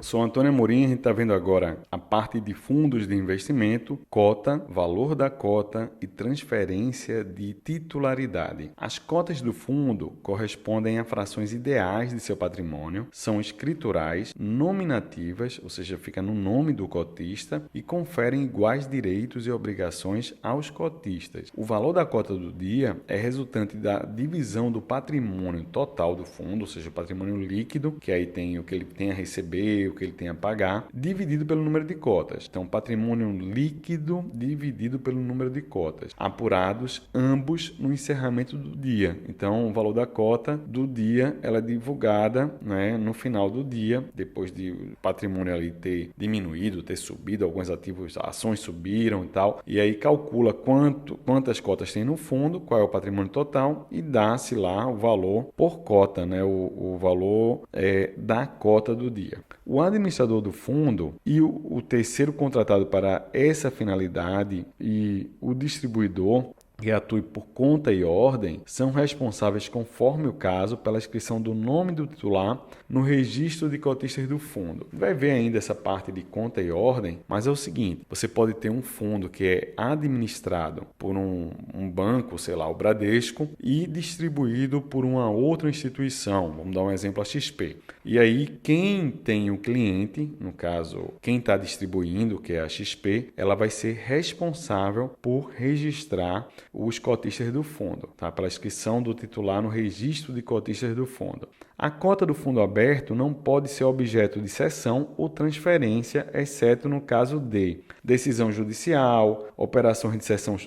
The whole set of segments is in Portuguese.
Sou Antônio Amorim, a gente está vendo agora a parte de fundos de investimento, cota, valor da cota e transferência de titularidade. As cotas do fundo correspondem a frações ideais de seu patrimônio, são escriturais, nominativas, ou seja, fica no nome do cotista e conferem iguais direitos e obrigações aos cotistas. O valor da cota do dia é resultante da divisão do patrimônio total do fundo, ou seja, o patrimônio líquido, que aí tem o que ele tem a receber, o que ele tem a pagar, dividido pelo número de cotas. Então, patrimônio líquido dividido pelo número de cotas, apurados ambos no encerramento do dia. Então, o valor da cota do dia ela é divulgada, né, no final do dia, depois de o patrimônio ali ter diminuído, ter subido, alguns ativos, ações subiram e tal, e aí calcula quantas cotas tem no fundo, qual é o patrimônio total e dá-se lá o valor por cota, né, o valor da cota do dia. O administrador do fundo e o terceiro contratado para essa finalidade e o distribuidor que atue por conta e ordem, são responsáveis, conforme o caso, pela inscrição do nome do titular no registro de cotistas do fundo. Vai ver ainda essa parte de conta e ordem, mas é o seguinte, você pode ter um fundo que é administrado por um banco, sei lá, o Bradesco, e distribuído por uma outra instituição, vamos dar um exemplo, a XP. E aí, quem tem o cliente, no caso, quem está distribuindo, que é a XP, ela vai ser responsável por registrar os cotistas do fundo, tá? Pela inscrição do titular no registro de cotistas do fundo. A cota do fundo aberto não pode ser objeto de cessão ou transferência, exceto no caso de decisão judicial, operações de cessão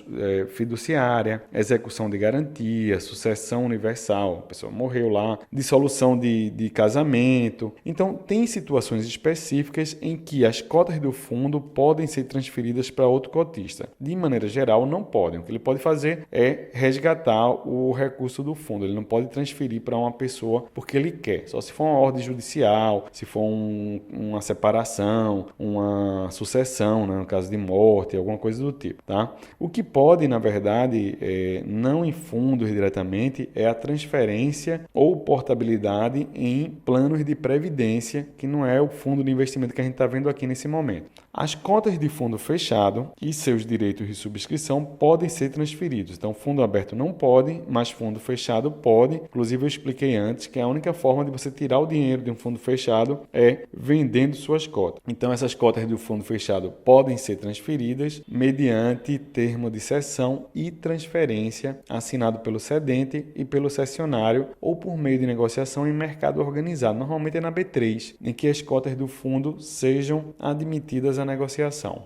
fiduciária, execução de garantia, sucessão universal, a pessoa morreu lá, dissolução de casamento. Então, tem situações específicas em que as cotas do fundo podem ser transferidas para outro cotista. De maneira geral, não podem. O que ele pode fazer é resgatar o recurso do fundo. Ele não pode transferir para uma pessoa porque ele quer. Só se for uma ordem judicial, se for uma separação, uma sucessão, né, no caso de morte, alguma coisa do tipo, tá? O que pode, na verdade, não em fundos diretamente, é a transferência ou portabilidade em planos de previdência, que não é o fundo de investimento que a gente está vendo aqui nesse momento. As cotas de fundo fechado e seus direitos de subscrição podem ser transferidos. Então, fundo aberto não pode, mas fundo fechado pode. Inclusive, eu expliquei antes que a única forma de você tirar o dinheiro de um fundo fechado é vendendo suas cotas. Então, essas cotas do fundo fechado podem ser transferidas mediante termo de cessão e transferência assinado pelo cedente e pelo cessionário ou por meio de negociação em mercado organizado. Normalmente é na B3, em que as cotas do fundo sejam admitidas à negociação.